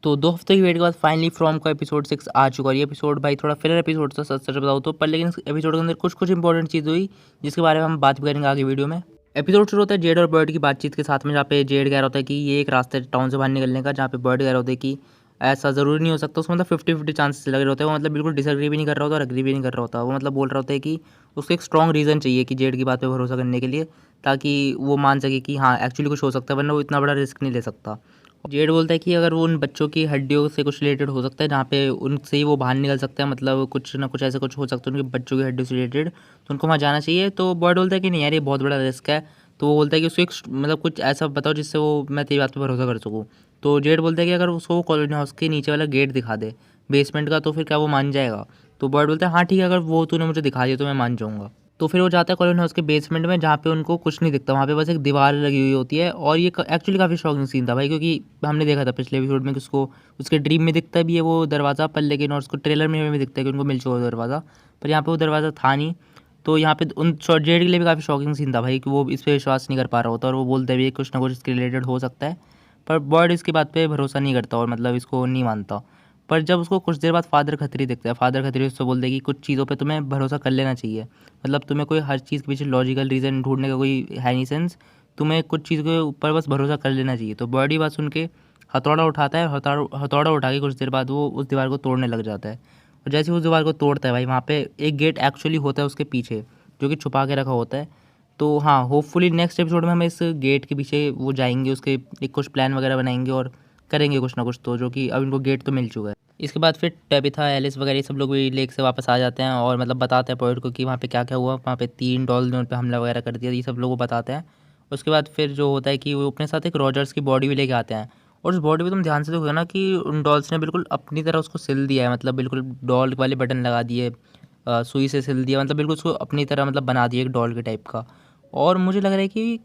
तो 2 हफ्ते की वेट के बाद फाइनली फ्रॉम का एपिसोड 6 आ चुका है। ये एपिसोड भाई थोड़ा फिलर एपिसोड था सच बताऊँ तो, पर लेकिन इस एपिसोड के अंदर कुछ इंपॉर्टेंट चीज़ हुई जिसके बारे में हम बात भी करेंगे आगे वीडियो में। एपिसोड शुरू होता है जेड और बर्ड की बातचीत के साथ में, जहाँ पे जेड कह रहा होता है कि ये एक रास्ता है टाउन से बाहर निकलने का, जहाँ पे बर्ड कह रहा होता है कि ऐसा ज़रूरी नहीं हो सकता। उसमें मतलब 50-50 चांसेस लग रहे होते हैं। वो मतलब बिल्कुल डिसएग्री भी नहीं कर रहा होता और एग्री भी नहीं कर रहा होता। वो मतलब बोल रहा होता है कि उसको एक स्ट्रॉन्ग रीज़न चाहिए कि जेड की बात पे भरोसा करने के लिए, ताकि वो मान सके कि हाँ एक्चुअली कुछ हो सकता है, वरना वो इतना बड़ा रिस्क नहीं ले सकता। जेड बोलता है कि अगर वो उन बच्चों की हड्डियों से कुछ रिलेटेड हो सकता है, जहाँ पे उनसे ही वो बाहर निकल सकता है, मतलब कुछ ना कुछ ऐसा कुछ हो सकता है उनके बच्चों की हड्डियों से रिलेटेड, तो उनको वहाँ जाना चाहिए। तो बॉयड बोलता है कि नहीं यार ये बहुत बड़ा रिस्क है। तो वो बोलता है कि उसको एक मतलब कुछ ऐसा बताओ जिससे वो मैं तेरी बात पे भरोसा कर सकूँ। तो जेड बोलता है कि अगर उसको कॉलोनी हाउस के नीचे वाला गेट दिखा दे बेसमेंट का, तो फिर क्या वो मान जाएगा। तो बॉयड बोलता है हाँ ठीक है, अगर वो तूने मुझे दिखा दिया तो मैं मान जाऊँगा। तो फिर वो जाता है कॉलोनी हाउस के बेसमेंट में, जहाँ पे उनको कुछ नहीं दिखता, वहाँ पे बस एक दीवार लगी हुई होती है। और ये एक्चुअली काफ़ी शॉकिंग सीन था भाई, क्योंकि हमने देखा था पिछले एपिसोड में कि उसको उसके ड्रीम में दिखता भी है वो दरवाज़ा, पर लेकिन और उसको ट्रेलर में भी दिखता है कि उनको मिल चुका है दरवाज़ा, पर यहाँ पे वो दरवाज़ा था नहीं। तो यहाँ पे उन जेड के लिए भी काफ़ी शॉकिंग सीन था भाई, कि वो इस पर विश्वास नहीं कर पा रहा होता और वो बोलते भी कुछ ना कुछ इसके रिलेटेड हो सकता है, पर बॉयड इसकी बात पे भरोसा नहीं करता और मतलब इसको नहीं मानता। पर जब उसको कुछ देर बाद फादर खत्री दिखता है, फादर खत्री उससे बोलते हैं कि कुछ चीज़ों पे तुम्हें भरोसा कर लेना चाहिए, मतलब तुम्हें कोई हर चीज़ के पीछे लॉजिकल रीज़न ढूंढने का कोई है नहीं सेंस, तुम्हें कुछ चीज़ के ऊपर बस भरोसा कर लेना चाहिए। तो बॉडी बात सुन के हथौड़ा उठाता है, हथौड़ा उठा के कुछ देर बाद वो उस दीवार को तोड़ने लग जाता है। और जैसे ही उस दीवार को तोड़ता है भाई, वहाँ पे एक गेट एक्चुअली होता है उसके पीछे, जो कि छुपा के रखा होता है। तो हाँ, होपफुली नेक्स्ट एपिसोड में हम इस गेट के पीछे वो जाएंगे, उसके एक कुछ प्लान वगैरह बनाएंगे और करेंगे कुछ ना कुछ, तो जो कि अब इनको गेट तो मिल चुका है। इसके बाद फिर टेबिथा, एलिस वगैरह ये सब लोग भी लेक से वापस आ जाते हैं और मतलब बताते हैं पॉइंट को कि वहाँ पे क्या क्या हुआ। वहाँ पे 3 डॉल ने उन पर हमला वगैरह कर दिया, ये सब लोगों को बताते हैं। उसके बाद फिर जो होता है कि वो अपने साथ एक रॉजर्स की बॉडी भी लेके आते हैं। और उस बॉडी पे तुम ध्यान से देखोगे ना कि उन डॉल्स ने बिल्कुल अपनी तरह उसको सिल दिया है, मतलब बिल्कुल डॉल वाले बटन लगा दिए, सुई से सिल दिया, मतलब बिल्कुल उसको अपनी तरह मतलब बना दिया एक डॉल के टाइप का। और मुझे लग रहा है कि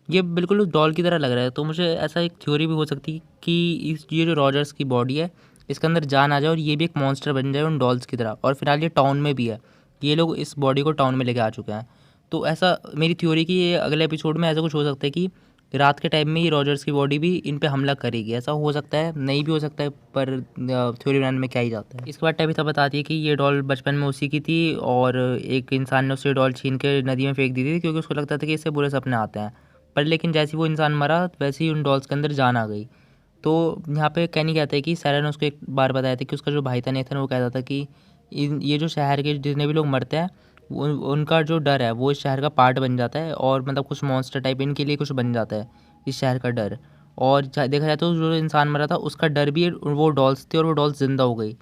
ये बिल्कुल उस डॉल की तरह लग रहा है। तो मुझे ऐसा एक थ्योरी भी हो सकती है कि ये जो रॉजर्स की बॉडी है, इसके अंदर जान आ जाए और ये भी एक मॉन्स्टर बन जाए उन डॉल्स की तरह। और फिलहाल ये टाउन में भी है, ये लोग इस बॉडी को टाउन में लेके आ चुके हैं। तो ऐसा मेरी थ्योरी कि ये अगले एपिसोड में ऐसा कुछ हो सकता है कि रात के टाइम में ये रॉजर्स की बॉडी भी इन पे हमला करेगी। ऐसा हो सकता है, नहीं भी हो सकता है, पर थ्योरी बनाने में क्या ही जाता है। इसके बाद टैबिथा बताती है कि ये डॉल बचपन में उसी की थी और एक इंसान ने उसे डॉल छीन के नदी में फेंक दी थी, क्योंकि उसको लगता था कि इससे बुरे सपने आते हैं। पर लेकिन जैसे ही वो इंसान मरा, वैसे ही उन डॉल्स के अंदर जान आ गई। तो यहाँ पे कैनी कहता है कि सैरा ने उसको एक बार बताया था कि उसका जो भाई था नेथन, वो कहता था कि ये जो शहर के जितने भी लोग मरते हैं, उनका जो डर है वो इस शहर का पार्ट बन जाता है, और मतलब कुछ मॉन्स्टर टाइप इनके लिए कुछ बन जाता है इस शहर का डर। और देखा जाए तो जो इंसान मरा था उसका डर भी वो डॉल्स थे, और वो डॉल्स जिंदा हो गई।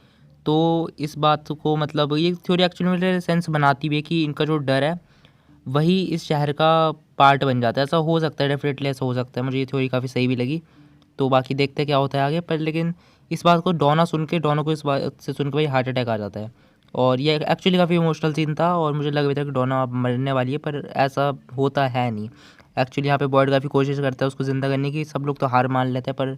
तो इस बात को मतलब ये थ्योरी एक्चुअली मेरे सेंस बनाती भी है कि इनका जो डर है वही इस शहर का पार्ट बन जाता है। ऐसा हो सकता है, डेफिनेटली ऐसा हो सकता है। मुझे ये थ्योरी काफ़ी सही भी लगी। तो बाकी देखते हैं क्या होता है आगे। पर लेकिन इस बात को डोना को इस बात से सुन के भाई हार्ट अटैक आ जाता है। और ये एक्चुअली काफ़ी इमोशनल सीन था, और मुझे लग भी था कि डोना अब मरने वाली है, पर ऐसा होता है नहीं। एक्चुअली यहाँ पे बॉयड काफ़ी कोशिश करता है उसको ज़िंदा करने की। सब लोग तो हार मान लेते हैं, पर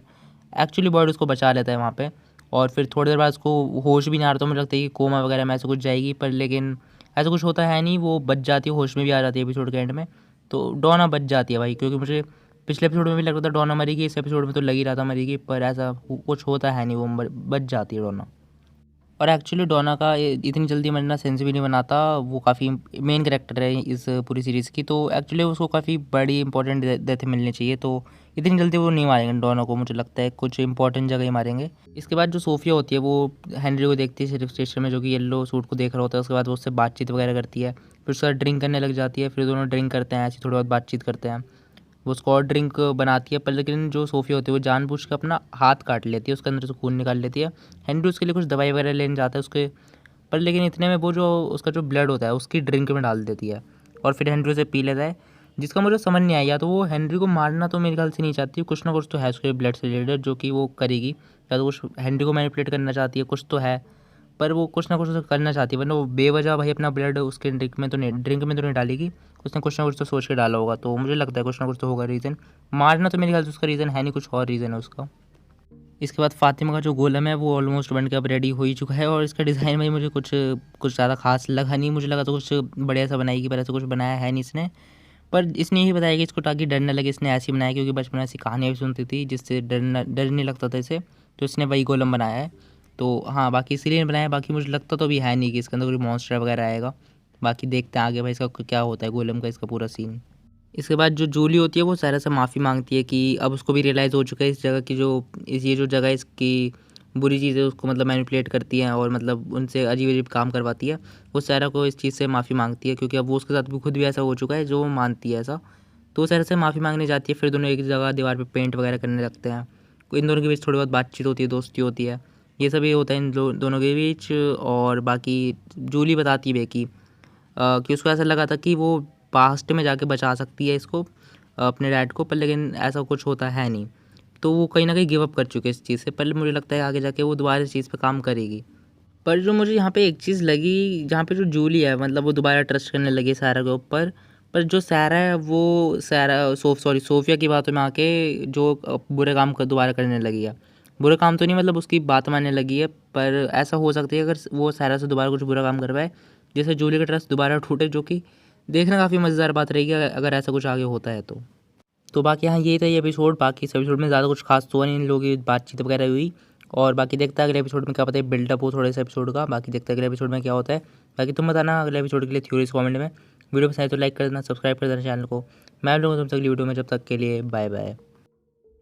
एक्चुअली बॉयड उसको बचा लेता है वहाँ पे। और फिर थोड़ी देर बाद उसको होश भी नहीं आ रहा, तो मुझे लगता है कि कोमा वगैरह में ऐसा कुछ जाएगी, पर लेकिन ऐसा कुछ होता है नहीं, वो बच जाती है, होश में भी आ जाती है एपिसोड के एंड में। तो डोना बच जाती है भाई, क्योंकि मुझे पिछले एपिसोड में भी लग रहा था डोना मरेगी, इस एपिसोड में तो लग ही रहा था मरेगी, पर ऐसा कुछ होता है नहीं, वो बच जाती है डोना। और एक्चुअली डोना का इतनी जल्दी मरना सेंस भी नहीं बनाता। वो काफ़ी मेन कैरेक्टर है इस पूरी सीरीज़ की, तो एक्चुअली उसको काफ़ी बड़ी इंपॉर्टेंट डेथ मिलनी चाहिए। तो इतनी जल्दी वो नहीं मारेंगे डोना को, मुझे लगता है कुछ इंपॉर्टेंट जगह ही मारेंगे। इसके बाद जो सोफिया होती है वो हेनरी को देखती है सिर्फ स्टेशन में, जो कि येलो सूट को देख रहा होता है। उसके बाद वो उससे बातचीत वगैरह करती है, फिर उसके बाद ड्रिंक करने लग जाती है। फिर दोनों ड्रिंक करते हैं, ऐसी थोड़ी बहुत बातचीत करते हैं। वो उसको और ड्रिंक बनाती है, पर लेकिन जो सोफिया होती है वो जानबूझ के अपना हाथ काट लेती है, उसके अंदर से खून निकाल लेती है। हेनरी उसके लिए कुछ दवाई वगैरह लेने जाता है उसके, पर लेकिन इतने में वो जो उसका जो ब्लड होता है उसकी ड्रिंक में डाल देती है, और फिर हेनरी उसे पी लेता है। जिसका मुझे समझ नहीं आया, या तो वो हेनरी को मारना तो मेरे ख्याल से नहीं चाहती, कुछ ना कुछ तो है उसके ब्लड से रिलेटेड जो कि वो करेगी, या तो कुछ हेनरी को मैनिपुलेट करना चाहती है, कुछ तो है। पर वो कुछ ना कुछ तो करना चाहती है, वरना वो बेवजह भाई अपना ब्लड उसके ड्रिंक में तो नहीं डालेगी। उसने कुछ ना कुछ तो सोच के डाला होगा, तो मुझे लगता है कुछ ना कुछ तो होगा रीज़न। मारना तो मेरे ख्याल से उसका रीज़न है नहीं, कुछ और रीज़न है उसका। इसके बाद फातिमा का जो गोलम है वो ऑलमोस्ट बन के अब रेडी हो ही चुका है, और इसका डिज़ाइन भाई मुझे कुछ ज़्यादा खास लगा नहीं। मुझे लगा तो कुछ बढ़िया सा बनाएगी, पर ऐसा कुछ बनाया है नहीं इसने। पर इसने यही बताया कि इसको ताकि डर न लगे इसने ऐसे ही बनाया, क्योंकि बचपन में ऐसी कहानियाँ भी सुनती थी जिससे डर नहीं लगता था इसे। तो इसने वही गोलम बनाया है। तो हाँ, बाकी इसीलिए बनाया, बाकी मुझे लगता तो भी है नहीं कि इसके अंदर कोई मॉन्स्टर वगैरह आएगा। बाकी देखते हैं आगे भाई इसका क्या होता है गोलम का, इसका पूरा सीन। इसके बाद जो जूली होती है वो सारा से माफ़ी मांगती है कि अब उसको भी रियलाइज़ हो चुका है इस जगह की ये जो जगह इसकी बुरी चीज़ है उसको मतलब मैनिपुलेट करती हैं और मतलब उनसे अजीब-अजीब काम करवाती है। वो सारा को इस चीज़ से माफ़ी मांगती है क्योंकि अब वो उसके साथ भी खुद भी ऐसा हो चुका है जो वो मानती है ऐसा। तो वो सारा से माफ़ी मांगने जाती है, फिर दोनों एक जगह दीवार पे पेंट वगैरह करने लगते हैं। इन दोनों के बीच थोड़ी बहुत बातचीत होती है, दोस्ती होती है। ये सब ये होता है इन दोनों के बीच। और बाकी जूली बताती है कि उसको ऐसा लगा था कि वो पास्ट में जाके बचा सकती है इसको, अपने डैड को, पर लेकिन ऐसा कुछ होता है नहीं। तो वो कहीं न कहीं गिव अप कर चुके हैं इस चीज़ से। पर मुझे लगता है आगे जाके वो दोबारा इस चीज़ पे काम करेगी। पर जो मुझे यहाँ पे एक चीज़ लगी, जहाँ पे जो जूली है मतलब वो दोबारा ट्रस्ट करने लगी है सारा के ऊपर। पर जो सारा है वो सोफिया की बातों में आके जो बुरे काम को दोबारा करने लगी है। बुरे काम तो नहीं, मतलब उसकी बात मानने लगी है। पर ऐसा हो सकता है अगर वो सारा से दोबारा कुछ बुरा काम करवाए जिससे जूली का ट्रस्ट दोबारा टूटे, जो कि देखना काफ़ी मज़ेदार बात रहेगी अगर ऐसा कुछ आगे होता है तो। तो बाकी हाँ, यही था ये एपिसोड। बाकी इस एपिसोड में ज़्यादा कुछ खास तो हुआ नहीं, इन लोगों की बातचीत वगैरह हुई। और बाकी देखते हैं अगले एपिसोड में क्या पता है बिल्डअप हो थोड़ा सा एपिसोड का। बाकी देखते हैं अगले एपिसोड में क्या होता है। बाकी तुम बताना अगले एपिसोड के लिए थ्योरीज कमेंट में। वीडियो पसंद आए तो लाइक कर देना, सब्सक्राइब कर देना चैनल को। मैं लोगों तुमसे अगली वीडियो में, जब तक के लिए बाय बाय।